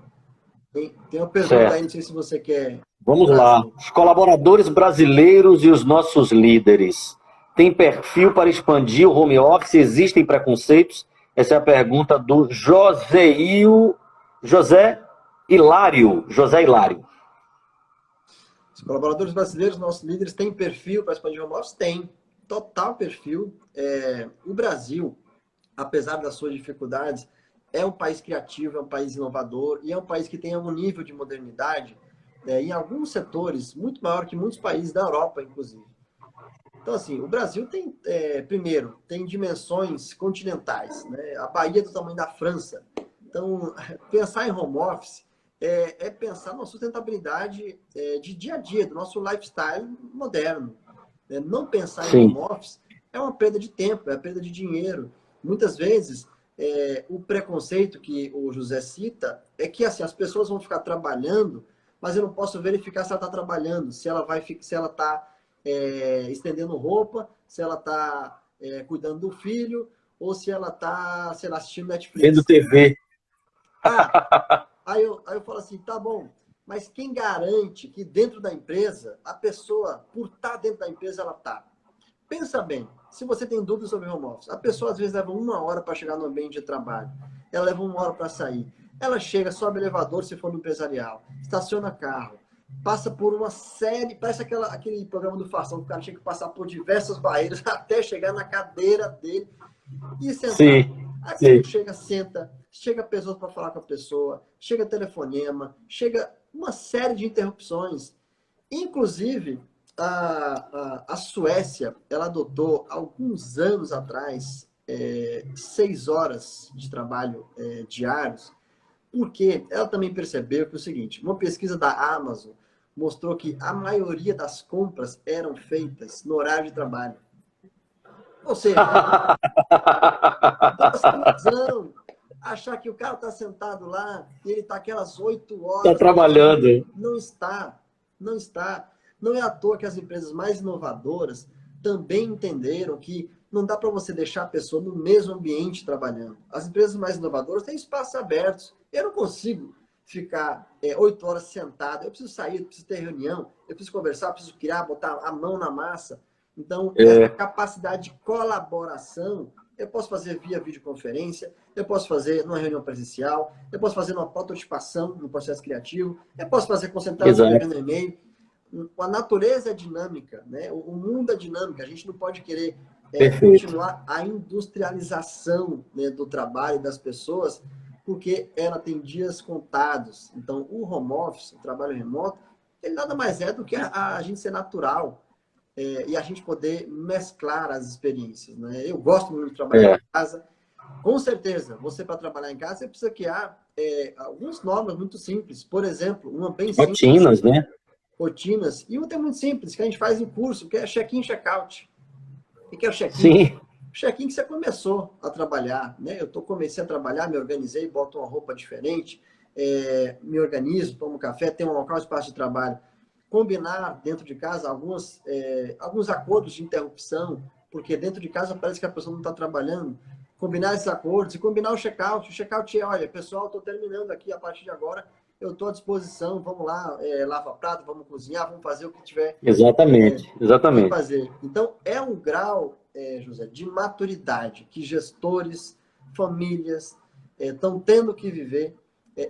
Tem uma pergunta aí, não certo. sei se você quer Vamos lá. trazer. Os colaboradores brasileiros e os nossos líderes têm perfil para expandir o home office? Existem preconceitos? Essa é a pergunta do José Hilário. José Hilário. Os colaboradores brasileiros, nossos líderes, têm perfil para expandir home office? Tem. Total perfil. O Brasil, apesar das suas dificuldades, é um país criativo, é um país inovador e é um país que tem um nível de modernidade em alguns setores muito maior que muitos países da Europa, inclusive. Então, assim, o Brasil tem, primeiro, tem dimensões continentais, né? A Bahia é do tamanho da França. Então, pensar em home office é pensar na sustentabilidade de dia a dia, do nosso lifestyle moderno. Não pensar em home Sim, office é uma perda de tempo, é uma perda de dinheiro. Muitas vezes, o preconceito que o José cita é que assim, as pessoas vão ficar trabalhando, mas eu não posso verificar se ela está trabalhando, se ela está estendendo roupa, se ela está cuidando do filho, ou se ela está, sei lá, assistindo vendo Netflix. TV. Ah, aí eu falo assim, tá bom, mas quem garante que dentro da empresa, a pessoa, por estar dentro da empresa, ela está? Pensa bem, se você tem dúvidas sobre home office, a pessoa às vezes leva 1 hora para chegar no ambiente de trabalho, ela leva 1 hora para sair, ela chega, sobe elevador se for no empresarial, estaciona carro, passa por uma série, parece aquele programa do Faustão, que o cara tinha que passar por diversas barreiras até chegar na cadeira dele e sentar. Sim, Aí quando sim. chega, senta, chega pessoas para falar com a pessoa, chega telefonema, chega uma série de interrupções. Inclusive, a Suécia, ela adotou, alguns anos atrás, 6 horas de trabalho diários, porque ela também percebeu que é o seguinte, uma pesquisa da Amazon mostrou que a maioria das compras eram feitas no horário de trabalho. Ou seja, ilusão, achar que o cara está sentado lá e ele está aquelas 8 horas... Está trabalhando. Não está, não está. Não é à toa que as empresas mais inovadoras também entenderam que não dá para você deixar a pessoa no mesmo ambiente trabalhando. As empresas mais inovadoras têm espaços abertos. Eu não consigo ficar 8 horas sentado. Eu preciso sair, eu preciso ter reunião, eu preciso conversar, eu preciso criar, botar a mão na massa. Então, essa capacidade de colaboração, eu posso fazer via videoconferência, eu posso fazer numa reunião presencial, eu posso fazer numa prototipação, no processo criativo, eu posso fazer concentrado no e-mail. A natureza é dinâmica, né? O mundo é dinâmico. A gente não pode querer continuar a industrialização, né, do trabalho das pessoas, porque ela tem dias contados. Então, o home office, o trabalho remoto, ele nada mais é do que a gente ser natural e a gente poder mesclar as experiências, né? Eu gosto muito de trabalhar em casa. Com certeza, você para trabalhar em casa, você precisa criar algumas normas muito simples. Por exemplo, uma bem simples. Rotinas, né? Rotinas. E uma tem muito simples, que a gente faz em curso, que é check-in, check-out. O que é o check-in? Sim. O check-in que você começou a trabalhar, né? Eu comecei a trabalhar, me organizei, boto uma roupa diferente, me organizo, tomo café, tenho um local, espaço de trabalho. Combinar dentro de casa alguns acordos de interrupção, porque dentro de casa parece que a pessoa não está trabalhando. Combinar esses acordos e combinar o check-out. O check-out é, olha, pessoal, estou terminando aqui a partir de agora, eu estou à disposição, vamos lá, lava prato, vamos cozinhar, vamos fazer o que tiver. Exatamente, exatamente. Fazer. Então, é um grau, José, de maturidade que gestores, famílias estão tendo que viver.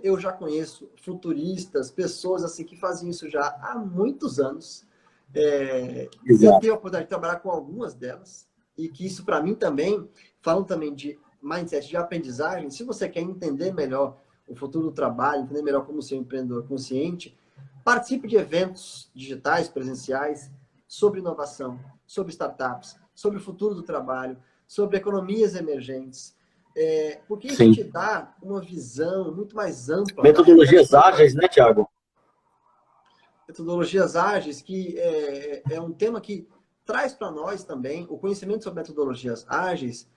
Eu já conheço futuristas, pessoas assim que fazem isso já há muitos anos. Eu tenho a oportunidade de trabalhar com algumas delas e que isso, para mim, também, falam também de mindset de aprendizagem. Se você quer entender melhor o futuro do trabalho, entender melhor como ser um empreendedor consciente, participe de eventos digitais, presenciais, sobre inovação, sobre startups, sobre o futuro do trabalho, sobre economias emergentes, porque isso te dá uma visão muito mais ampla. Metodologias ágeis, né, Thiago? Metodologias ágeis, que é um tema que traz para nós também o conhecimento sobre metodologias ágeis.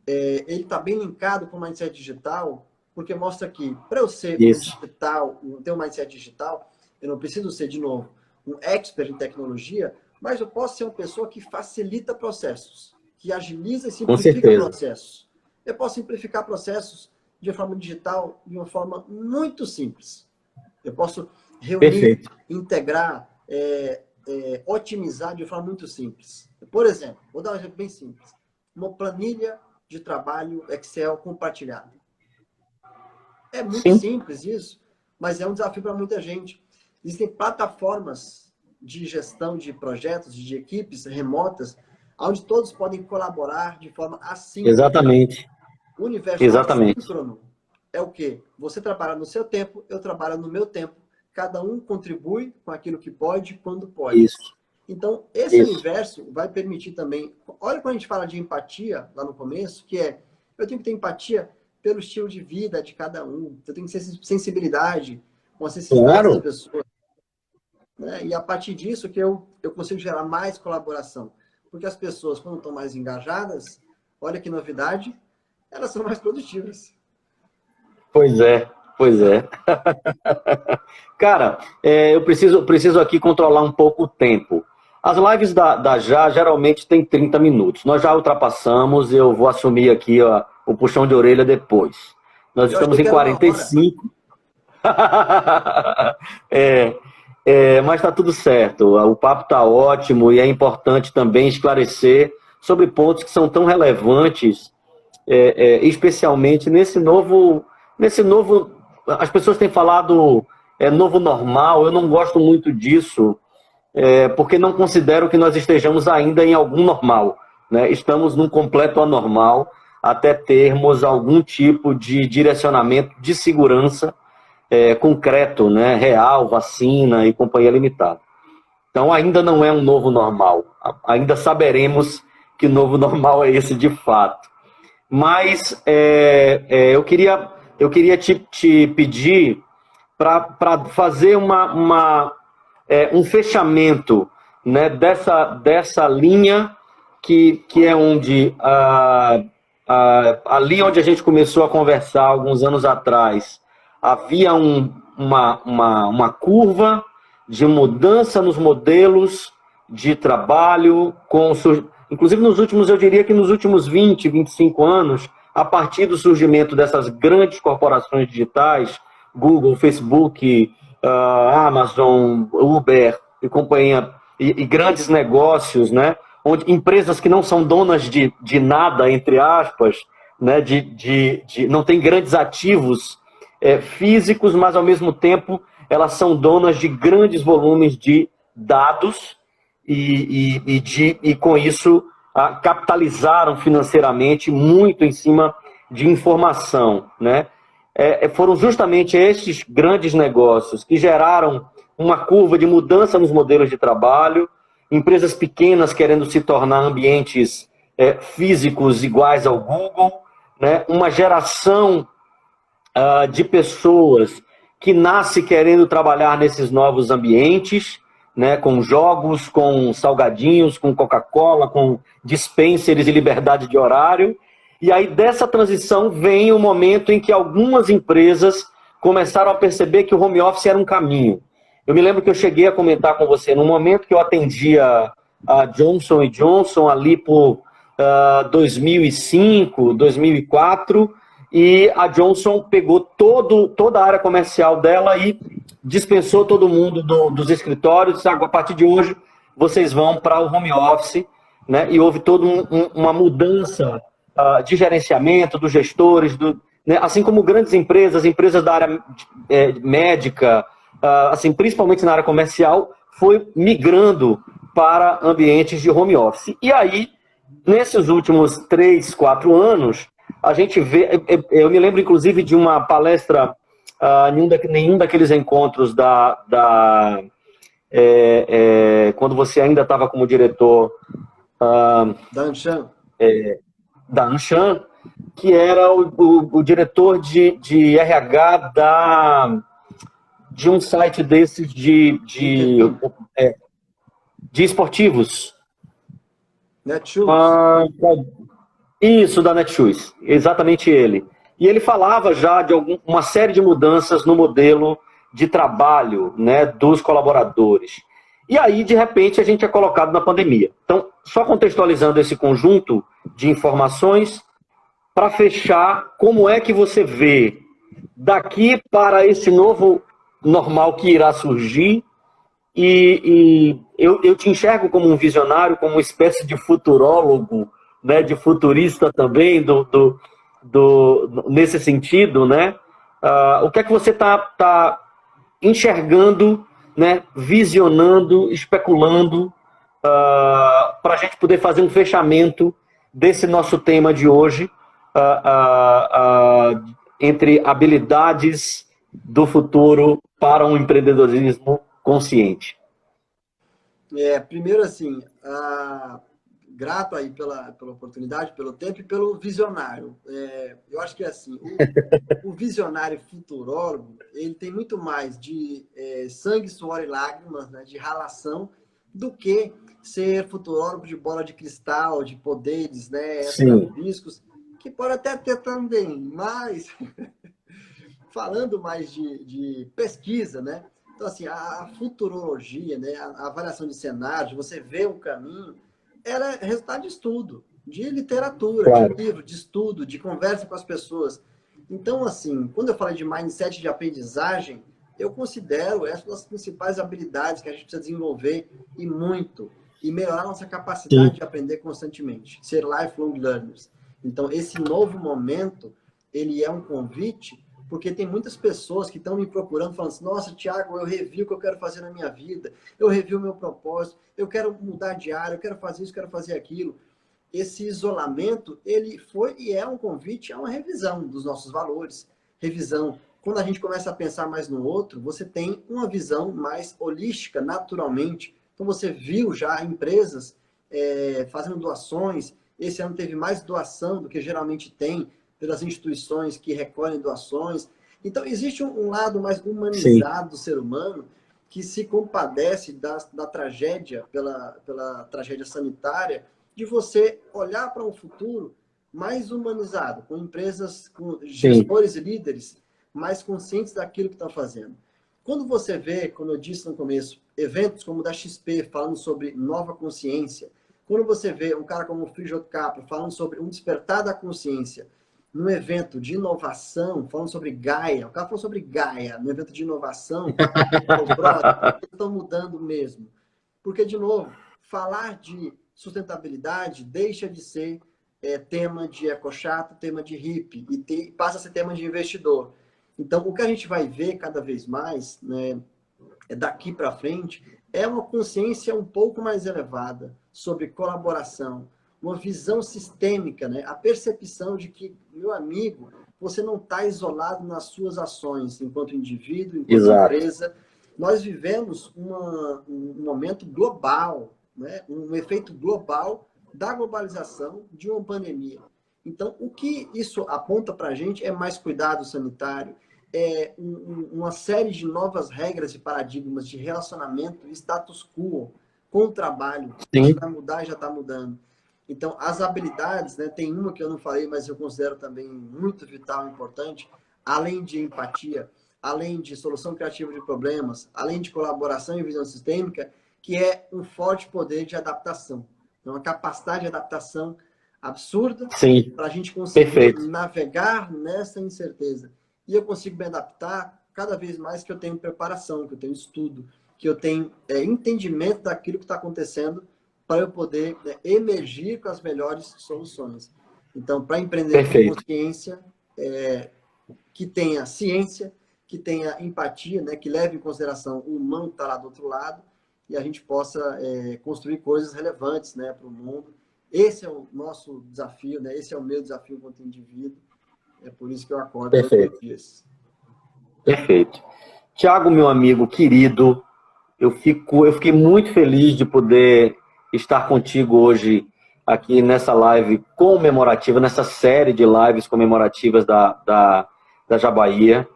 Ele está bem linkado com o mindset digital, porque mostra que para eu ser digital, ter um mindset digital, eu não preciso ser, de novo, um expert em tecnologia, mas eu posso ser uma pessoa que facilita processos, que agiliza e simplifica processos. Eu posso simplificar processos de forma digital, de uma forma muito simples. Eu posso reunir, integrar, otimizar de forma muito simples. Por exemplo, vou dar um exemplo bem simples. Uma planilha de trabalho Excel compartilhada. É muito simples isso, mas é um desafio para muita gente. Existem plataformas de gestão de projetos, de equipes remotas, onde todos podem colaborar de forma assíncrona. Exatamente. O universo assíncrono é o quê? Você trabalha no seu tempo, eu trabalho no meu tempo. Cada um contribui com aquilo que pode, quando pode. Isso. Então, esse universo vai permitir também... Olha quando a gente fala de empatia, lá no começo, que eu tenho que ter empatia pelo estilo de vida de cada um. Eu tenho que ter sensibilidade com as necessidades das pessoas. Né? E a partir disso que eu consigo gerar mais colaboração. Porque as pessoas, quando estão mais engajadas, olha que novidade, elas são mais produtivas. Pois é. Cara, eu preciso aqui controlar um pouco o tempo. As lives da Já geralmente tem 30 minutos. Nós já ultrapassamos, eu vou assumir aqui o puxão de orelha depois. Nós estamos em 45. Mas está tudo certo. O papo está ótimo e é importante também esclarecer sobre pontos que são tão relevantes, especialmente nesse novo... As pessoas têm falado novo normal, eu não gosto muito disso, porque não considero que nós estejamos ainda em algum normal, né? Estamos num completo anormal, até termos algum tipo de direcionamento de segurança concreto, né? Real, vacina e companhia limitada. Então ainda não é um novo normal, ainda saberemos que novo normal é esse de fato. mas eu queria te pedir para fazer um fechamento, né, dessa linha que é onde ali onde a gente começou a conversar alguns anos atrás, havia uma curva de mudança nos modelos de trabalho, inclusive eu diria que nos últimos 20, 25 anos, a partir do surgimento dessas grandes corporações digitais, Google, Facebook, Amazon, Uber e companhia, e grandes negócios, né? Onde empresas que não são donas de nada, entre aspas, né? Não têm grandes ativos físicos, mas ao mesmo tempo elas são donas de grandes volumes de dados e com isso capitalizaram financeiramente muito em cima de informação, né? Foram justamente esses grandes negócios que geraram uma curva de mudança nos modelos de trabalho, empresas pequenas querendo se tornar ambientes físicos iguais ao Google, né? Uma geração de pessoas que nasce querendo trabalhar nesses novos ambientes, né? Com jogos, com salgadinhos, com Coca-Cola, com dispensers e liberdade de horário. E aí, dessa transição, vem o momento em que algumas empresas começaram a perceber que o home office era um caminho. Eu me lembro que eu cheguei a comentar com você, no momento que eu atendia a Johnson Johnson, ali por 2005, 2004, e a Johnson pegou toda a área comercial dela e dispensou todo mundo dos escritórios. A partir de hoje, vocês vão para o home office, né? E houve toda uma mudança de gerenciamento, dos gestores, né? Assim como grandes empresas da área médica, assim, principalmente na área comercial, foi migrando para ambientes de home office. E aí, nesses últimos 3, 4 anos, a gente vê... Eu me lembro, inclusive, de uma palestra nenhum daqueles encontros quando você ainda estava como diretor Da Anshan. Da Anshan, que era o diretor de RH de um site desses de esportivos. Netshoes. Isso, da Netshoes, exatamente ele. E ele falava já de uma série de mudanças no modelo de trabalho, né, dos colaboradores. E aí, de repente, a gente é colocado na pandemia. Então, só contextualizando esse conjunto de informações, para fechar, como é que você vê daqui para esse novo normal que irá surgir? E eu te enxergo como um visionário, como uma espécie de futurólogo, né, de futurista também, nesse sentido, né? O que é que você está enxergando, né, visionando, especulando, para a gente poder fazer um fechamento desse nosso tema de hoje, entre habilidades do futuro para um empreendedorismo consciente? Primeiro, assim, grato aí pela oportunidade, pelo tempo e pelo visionário. Eu acho que, assim, o visionário futurólogo, ele tem muito mais de sangue, suor e lágrimas, né, de ralação, do que ser futurólogo de bola de cristal, de poderes, né, extra-físicos, que pode até ter também, mas falando mais de pesquisa, né? Então, assim, a futurologia, né, a avaliação de cenários, você vê um caminho, ela é resultado de estudo, de literatura, Claro. de livro, de estudo, de conversa com as pessoas. Então, assim, quando eu falo de mindset de aprendizagem, eu considero essas das principais habilidades que a gente precisa desenvolver e muito, e melhorar nossa capacidade de aprender constantemente, ser lifelong learners. Então, esse novo momento, ele é um convite, porque tem muitas pessoas que estão me procurando, falando assim, nossa, Thiago, eu revi o que eu quero fazer na minha vida, eu revi o meu propósito, eu quero mudar de área, eu quero fazer isso, quero fazer aquilo. Esse isolamento, ele foi e é um convite a uma revisão dos nossos valores, revisão. Quando a gente começa a pensar mais no outro, você tem uma visão mais holística, naturalmente. Então, você viu já empresas fazendo doações. Esse ano teve mais doação do que geralmente tem pelas instituições que recolhem doações. Então, existe um lado mais humanizado do ser humano que se compadece da tragédia, pela tragédia sanitária, de você olhar para um futuro mais humanizado, com empresas, com gestores e líderes mais conscientes daquilo que estão fazendo. Quando você vê, como eu disse no começo, eventos como o da XP falando sobre nova consciência, quando você vê um cara como o Frijot Capra falando sobre um despertar da consciência, num evento de inovação, falando sobre Gaia, o cara falou sobre Gaia, no evento de inovação, estão mudando mesmo. Porque, de novo, falar de sustentabilidade deixa de ser tema de ecochato, tema de hippie, e passa a ser tema de investidor. Então, o que a gente vai ver cada vez mais, né, daqui para frente, é uma consciência um pouco mais elevada sobre colaboração, uma visão sistêmica, né? A percepção de que, meu amigo, você não está isolado nas suas ações enquanto indivíduo, enquanto empresa. Nós vivemos um momento global, né? Um efeito global da globalização de uma pandemia. Então, o que isso aponta para a gente é mais cuidado sanitário, uma série de novas regras e paradigmas de relacionamento e status quo com o trabalho. Isso vai mudar e já está mudando. Então, as habilidades, né, tem uma que eu não falei, mas eu considero também muito vital e importante, além de empatia, além de solução criativa de problemas, além de colaboração e visão sistêmica, que é um forte poder de adaptação. Então, uma capacidade de adaptação absurda para a gente conseguir navegar nessa incerteza. E eu consigo me adaptar cada vez mais que eu tenho preparação, que eu tenho estudo, que eu tenho entendimento daquilo que está acontecendo para eu poder emergir com as melhores soluções. Então, para empreender com consciência, que tenha ciência, que tenha empatia, né, que leve em consideração o humano que está lá do outro lado, e a gente possa construir coisas relevantes, né, para o mundo. Esse é o nosso desafio, né? Esse é o meu desafio enquanto indivíduo. É por isso que eu acordo todos os dias. Perfeito. Tiago, meu amigo querido, eu fiquei muito feliz de poder estar contigo hoje aqui nessa live comemorativa, nessa série de lives comemorativas da Jabaia.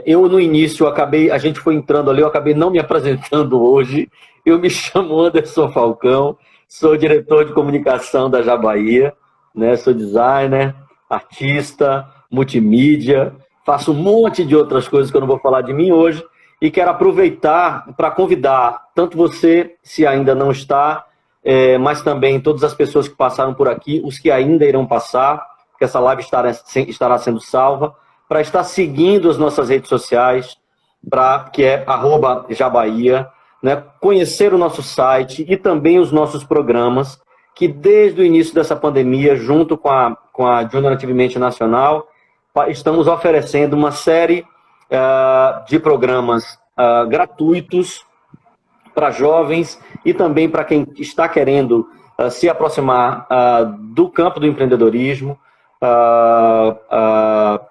Eu, no início, a gente foi entrando ali, eu acabei não me apresentando hoje. Eu me chamo Anderson Falcão, sou diretor de comunicação da Jabaia, né? Sou designer, artista, multimídia, faço um monte de outras coisas que eu não vou falar de mim hoje, e quero aproveitar para convidar tanto você, se ainda não está, mas também todas as pessoas que passaram por aqui, os que ainda irão passar, que essa live estará sendo salva, para estar seguindo as nossas redes sociais, que é @Jabaia, né? Conhecer o nosso site e também os nossos programas, que desde o início dessa pandemia, junto com a Junior Mente Nacional, estamos oferecendo uma série de programas gratuitos para jovens e também para quem está querendo se aproximar do campo do empreendedorismo,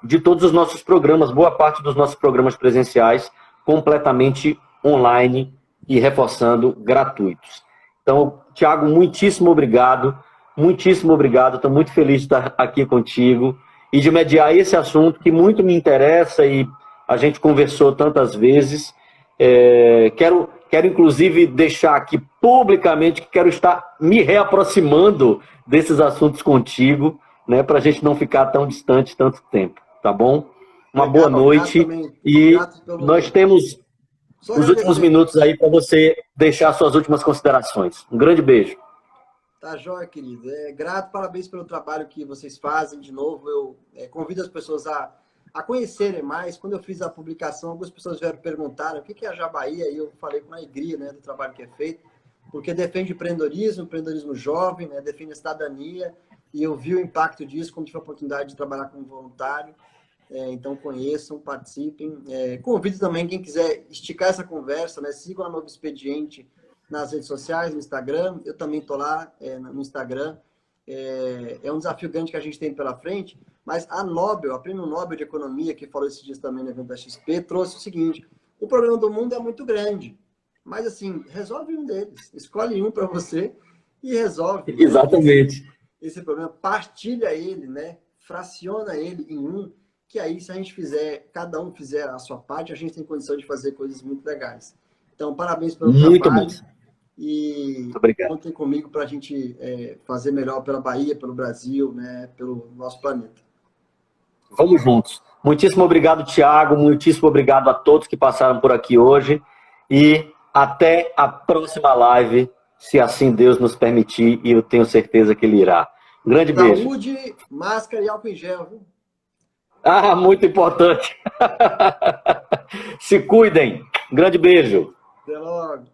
de todos os nossos programas, boa parte dos nossos programas presenciais, completamente online e reforçando gratuitos. Então, Tiago, muitíssimo obrigado, estou muito feliz de estar aqui contigo e de mediar esse assunto que muito me interessa e a gente conversou tantas vezes. Quero inclusive deixar aqui publicamente que quero estar me reaproximando desses assuntos contigo, né, para a gente não ficar tão distante tanto tempo, tá bom? Uma boa noite e nós temos os últimos minutos aí para você deixar suas últimas considerações. Um grande beijo. Tá joia, querido. Grato, parabéns pelo trabalho que vocês fazem. De novo, eu convido as pessoas a conhecerem mais. Quando eu fiz a publicação, algumas pessoas vieram perguntar o que é a Jabaia, e eu falei com alegria, né, do trabalho que é feito, porque defende empreendedorismo jovem, né, defende a cidadania, e eu vi o impacto disso quando tive a oportunidade de trabalhar como voluntário. Então, conheçam, participem. Convido também quem quiser esticar essa conversa, né, sigam a Novo Expediente nas redes sociais, no Instagram. Eu também estou lá no Instagram. É um desafio grande que a gente tem pela frente, mas a Prêmio Nobel de Economia, que falou esses dias também no evento da XP, trouxe o seguinte: o problema do mundo é muito grande, mas assim, resolve um deles, escolhe um para você e resolve. Exatamente. esse problema, partilha ele, né? Fraciona ele em um, que aí se a gente fizer, cada um fizer a sua parte, a gente tem condição de fazer coisas muito legais. Então, parabéns pelo Muito trabalho massa. e Muito obrigado. contem comigo para a gente fazer melhor pela Bahia, pelo Brasil, né? Pelo nosso planeta. Vamos juntos. Muitíssimo obrigado, Thiago. Muitíssimo obrigado a todos que passaram por aqui hoje. E até a próxima live, se assim Deus nos permitir, e eu tenho certeza que Ele irá. Um grande beijo. Saúde, máscara e álcool em gel, viu? Ah, muito importante. Se cuidem. Um grande beijo. Até logo.